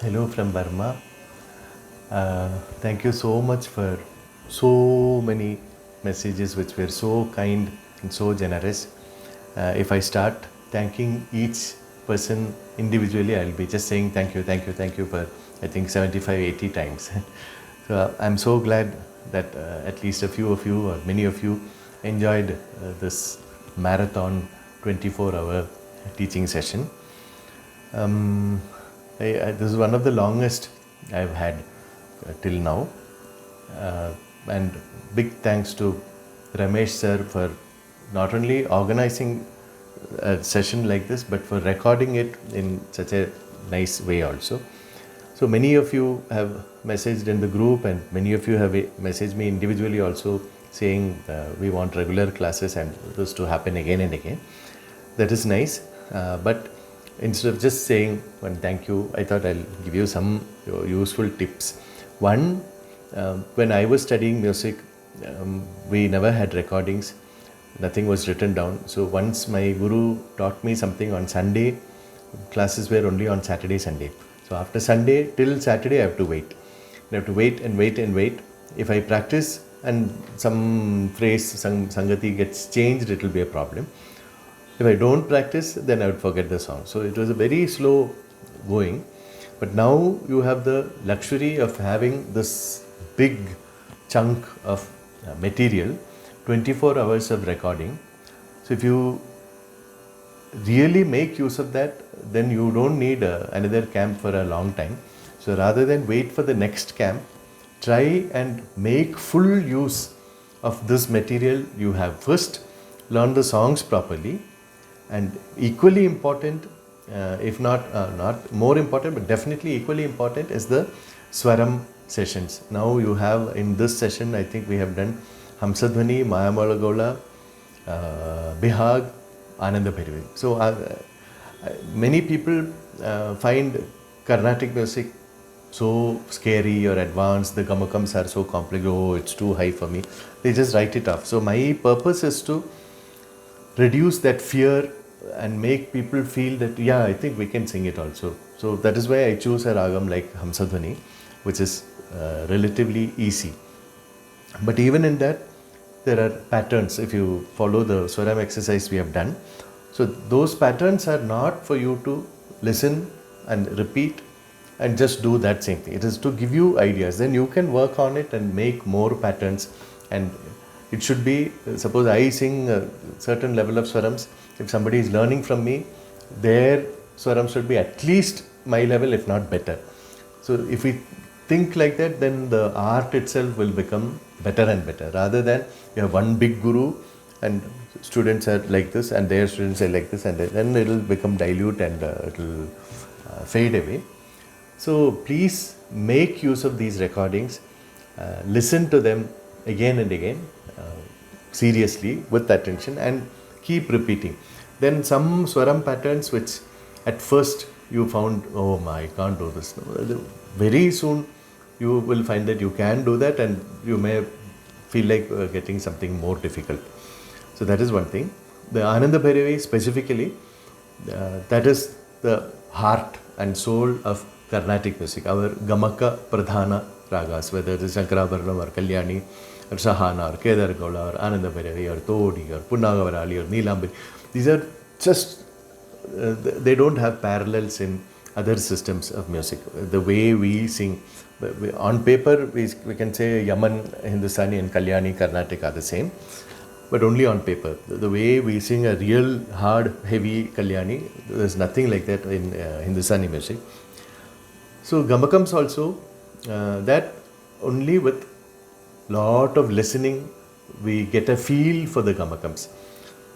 Hello from Burma. Thank you so much for so many messages which were so kind and so generous. If I start thanking each person individually, I'll be just saying thank you, thank you, thank you for I think 75, 80 times. So I'm so glad that at least a few of you or many of you enjoyed this marathon 24-hour teaching session. This is one of the longest I've had till now. And big thanks to Ramesh sir for not only organizing a session like this, but for recording it in such a nice way also. So many of you have messaged in the group, and many of you have messaged me individually also saying we want regular classes and this to happen again and again. That is nice. But instead of just saying one thank you, I thought I'll give you some useful tips. One, when I was studying music, we never had recordings. Nothing was written down. So once my guru taught me something on Sunday, classes were only on Saturday, Sunday. So after Sunday till Saturday, I have to wait. I have to wait and wait and wait. If I practice and some phrase, some sangati gets changed, it will be a problem. If I don't practice, then I would forget the song. So it was a very slow going. But now you have the luxury of having this big chunk of material, 24 hours of recording. So if you really make use of that, then you don't need another camp for a long time. So rather than wait for the next camp, try and make full use of this material you have. First, learn the songs properly, and equally important, if not more important, but definitely equally important, is the Swaram sessions. Now you have in this session, I think we have done Hamsadhvani, Mayamalagola, Bihag, Ananda Bhairavi. So many people find Carnatic music so scary or advanced, the gamakams are so complex, oh it's too high for me. They just write it off. So my purpose is to reduce that fear and make people feel that, yeah, I think we can sing it also. So that is why I choose a ragam like Hamsadhvani, which is relatively easy. But even in that, there are patterns. If you follow the Swaram exercise we have done, so those patterns are not for you to listen and repeat and just do that same thing. It is to give you ideas. Then you can work on it and make more patterns. And it should be, suppose I sing a certain level of swarams, if somebody is learning from me, their swarams should be at least my level, if not better. So if we think like that, then the art itself will become better and better, rather than you have one big guru and students are like this and their students are like this, and then it will become dilute and it will fade away. So please make use of these recordings, listen to them again and again, seriously, with attention, and keep repeating. Then some swaram patterns which at first you found, oh my, I can't do this. Very soon you will find that you can do that, and you may feel like getting something more difficult. So that is one thing. The Ananda Bhairavi specifically, that is the heart and soul of Carnatic music, our Gamaka Pradhana ragas, whether it is Shankara Bharanam or Kalyani or Sahana or Kedar Gaula or Ananda Bhairavi or Todi or Punnagavarali or Neelambari. These are just, they don't have parallels in other systems of music. The way we sing, on paper we can say Yaman, Hindustani and Kalyani, Carnatic are the same, but only on paper. The way we sing a real hard, heavy Kalyani, there's nothing like that in Hindustani music. So Gamakams also, that only with lot of listening we get a feel for the Gamakams.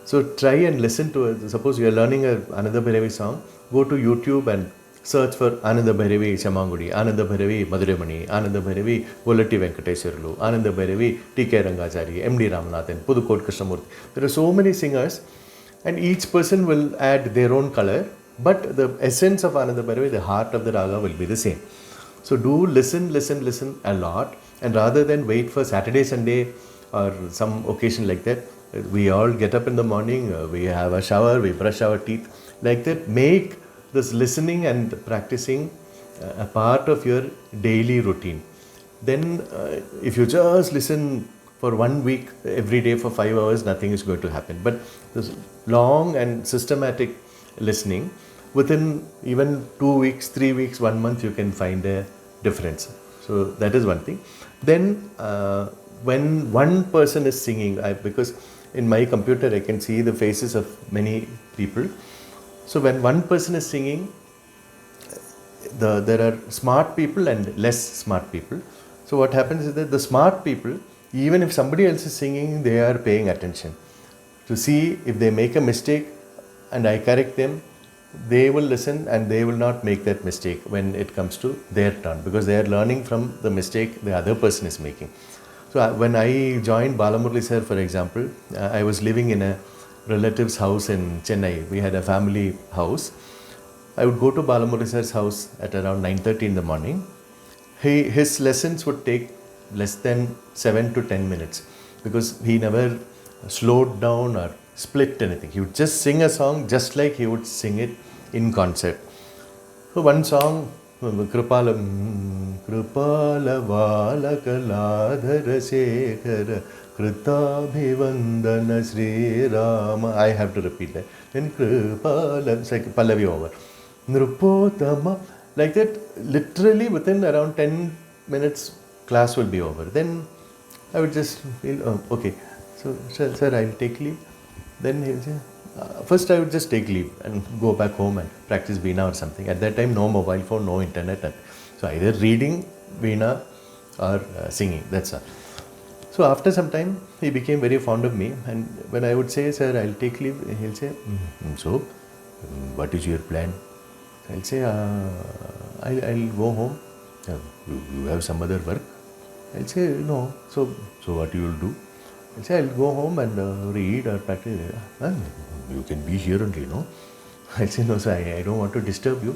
So try and listen to it. Suppose you are learning another Bhairavi song, go to YouTube and search for Ananda Bhairavi Chamangudi, Ananda Bhairavi Madurai, Ananda Bhairavi Volatti Venkateswarlu, Ananda Bhairavi T.K. Rangachari, M.D. Ramanathan, Pudukot Krishnamurthy. There are so many singers, and each person will add their own color, but the essence of Ananda Bhairavi, the heart of the raga, will be the same. So do listen a lot, and rather than wait for Saturday, Sunday or some occasion like that, we all get up in the morning, we have a shower, we brush our teeth, like that. Make this listening and practicing a part of your daily routine. Then if you just listen for 1 week every day for 5 hours, nothing is going to happen. But this long and systematic listening, within even 2 weeks, 3 weeks, 1 month, you can find a difference. So that is one thing. Then when one person is singing, because in my computer I can see the faces of many people. So when one person is singing, there are smart people and less smart people. So what happens is that the smart people, even if somebody else is singing, they are paying attention to see if they make a mistake and I correct them. They will listen and they will not make that mistake when it comes to their turn, because they are learning from the mistake the other person is making. So when I joined Balamurali sir, for example, I was living in a relative's house in Chennai. We had a family house. I would go to Balamurali sir's house at around 9:30 in the morning. His lessons would take less than 7 to 10 minutes, because he never slowed down or split anything. He would just sing a song just like he would sing it in concert. So one song, Kripala Vala Kaladhara Shekhara Kritabhivandana Sri Rama. I have to repeat that. Then Kripala, it's like Pallavi over. Nrupotama, like that, literally within around 10 minutes, class will be over. Then I would just feel, oh, okay, so sir, I'll take leave. Then he'll say, first I would just take leave and go back home and practice Veena or something. At that time, no mobile phone, no internet. So either reading Veena or singing, that's all. So after some time, he became very fond of me. And when I would say, sir, I'll take leave, he'll say, so what is your plan? I'll say, I'll go home. You have some other work? I'll say, no. So what you will do? I'll say, I'll go home and read or practice. You can be here only, no? I'll say, no, sir, I don't want to disturb you.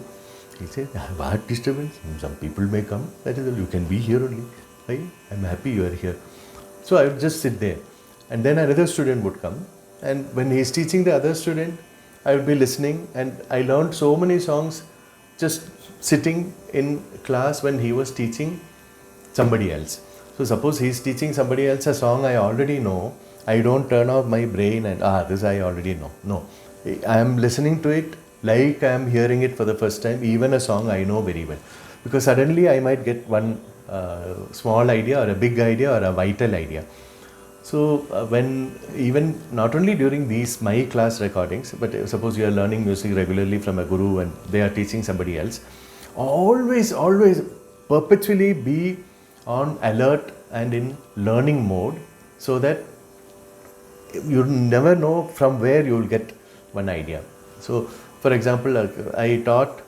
He'll say, what disturbance? Some people may come. That is all. You can be here only. I'm happy you are here. So I would just sit there. And then another student would come. And when he's teaching the other student, I would be listening. And I learned so many songs just sitting in class when he was teaching somebody else. So suppose he's teaching somebody else a song I already know, I don't turn off my brain and this I already know. No, I am listening to it like I am hearing it for the first time, even a song I know very well. Because suddenly I might get one small idea or a big idea or a vital idea. So when even not only during these my class recordings, but suppose you are learning music regularly from a guru and they are teaching somebody else, always perpetually be on alert and in learning mode, so that you never know from where you will get one idea. So for example, I taught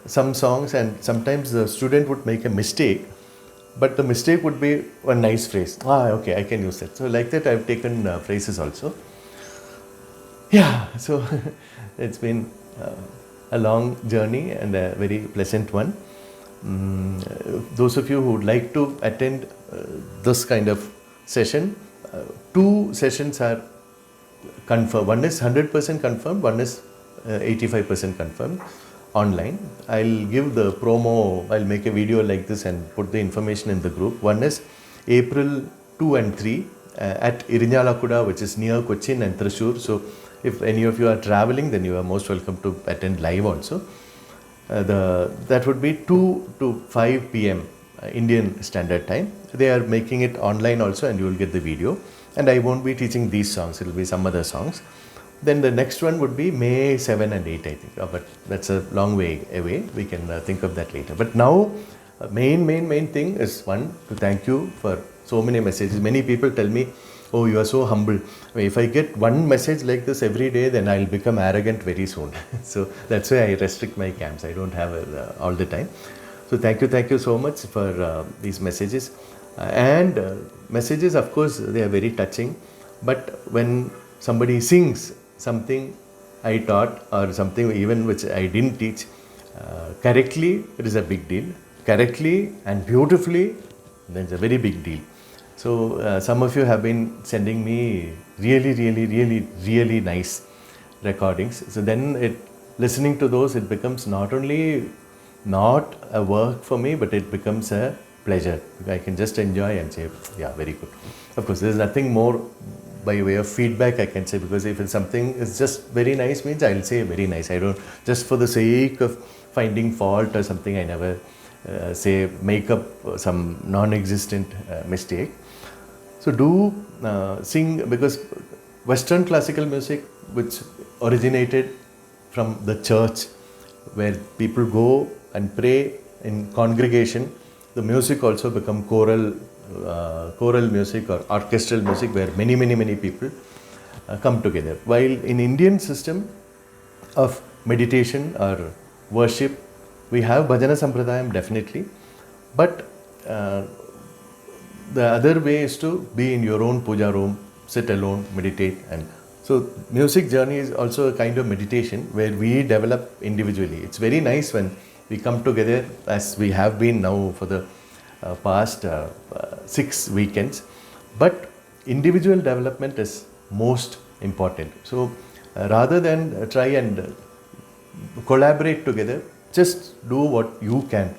some songs and sometimes the student would make a mistake, but the mistake would be a nice phrase. Okay, I can use that. So like that I've taken phrases also. Yeah, so it's been a long journey and a very pleasant one. Those of you who would like to attend this kind of session, 2 sessions are confirmed. One is 100% confirmed, one is 85% confirmed online. I'll give the promo, I'll make a video like this and put the information in the group. One is April 2 and 3 at Irinyalakuda, which is near Cochin and Thrissur. So if any of you are traveling, then you are most welcome to attend live also. That would be 2 to 5 p.m. Indian Standard Time. They are making it online also and you will get the video. And I won't be teaching these songs, it will be some other songs. Then the next one would be May 7 and 8, I think. But that's a long way away. We can think of that later. But now, main thing is one, to thank you for so many messages. Many people tell me, oh, you are so humble. If I get one message like this every day, then I'll become arrogant very soon. So that's why I restrict my camps. I don't have it all the time. So thank you so much for these messages. Messages, of course, they are very touching. But when somebody sings something I taught or something even which I didn't teach correctly, it is a big deal. Correctly and beautifully, then it's a very big deal. So some of you have been sending me really nice recordings. So then listening to those, it becomes not only not a work for me, but it becomes a pleasure. I can just enjoy and say, yeah, very good. Of course, there's nothing more by way of feedback I can say, because if it's something is just very nice means I'll say very nice. I don't, just for the sake of finding fault or something, I never say make up some non-existent mistake. So do sing, because Western classical music, which originated from the church, where people go and pray in congregation, the music also become choral music or orchestral music, where many people come together. While in Indian system of meditation or worship, we have bhajana sampradayam definitely, but the other way is to be in your own puja room, sit alone, meditate. And so music journey is also a kind of meditation where we develop individually. It's very nice when we come together, as we have been now for the past 6 weekends, but individual development is most important. So rather than try and collaborate together, just do what you can.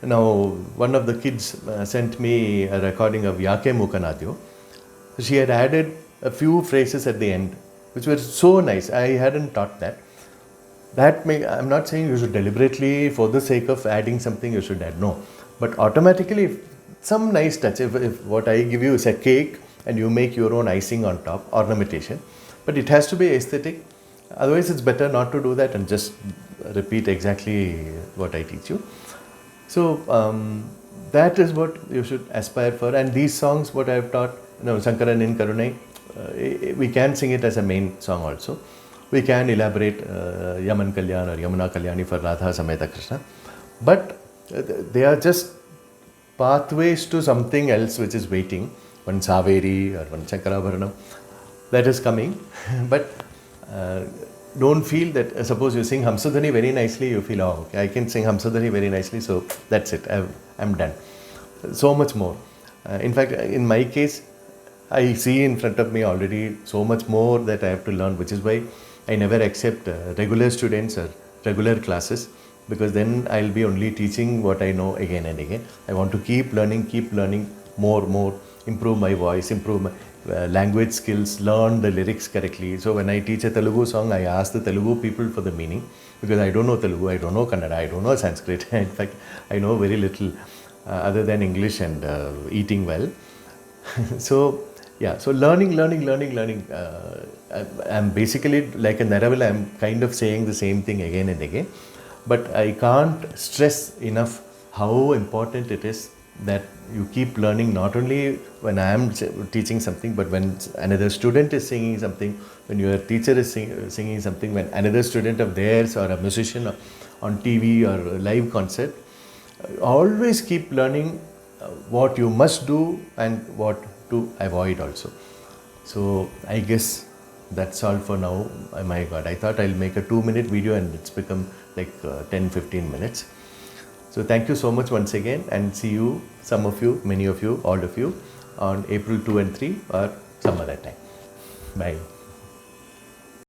Now, one of the kids sent me a recording of Yake Mukanadyo. She had added a few phrases at the end, which were so nice. I hadn't taught that. I'm not saying you should deliberately, for the sake of adding something, you should add. No. But automatically, if some nice touch, if what I give you is a cake and you make your own icing on top, ornamentation, but it has to be aesthetic. Otherwise, it's better not to do that and just repeat exactly what I teach you. So that is what you should aspire for. And these songs, what I have taught, Sankaran in Karunai, we can sing it as a main song also. We can elaborate Yaman Kalyan or Yamuna Kalyani for Radha Sameta Krishna. But they are just pathways to something else which is waiting. One Saveri or one Chankarabharanam, that is coming. But don't feel that, suppose you sing Hamsadhani very nicely, you feel, oh, okay, I can sing Hamsadhani very nicely, so that's it, I'm done. So much more. In fact, in my case, I see in front of me already so much more that I have to learn, which is why I never accept regular students or regular classes, because then I'll be only teaching what I know again and again. I want to keep learning more, improve my voice, improve my language skills, learn the lyrics correctly. So when I teach a Telugu song, I ask the Telugu people for the meaning, because I don't know Telugu, I don't know Kannada, I don't know Sanskrit. In fact, I know very little other than English and eating well. So yeah, so learning. I'm basically like a Naravala, I'm kind of saying the same thing again and again. But I can't stress enough how important it is that you keep learning, not only when I am teaching something, but when another student is singing something, when your teacher is singing something, when another student of theirs or a musician on TV or a live concert. Always keep learning what you must do and what to avoid also. So I guess that's all for now. Oh my God, I thought I'll make a 2-minute video and it's become like 10-15 minutes. So thank you so much once again, and see you, some of you, many of you, all of you, on April 2 and 3 or some other time. Bye.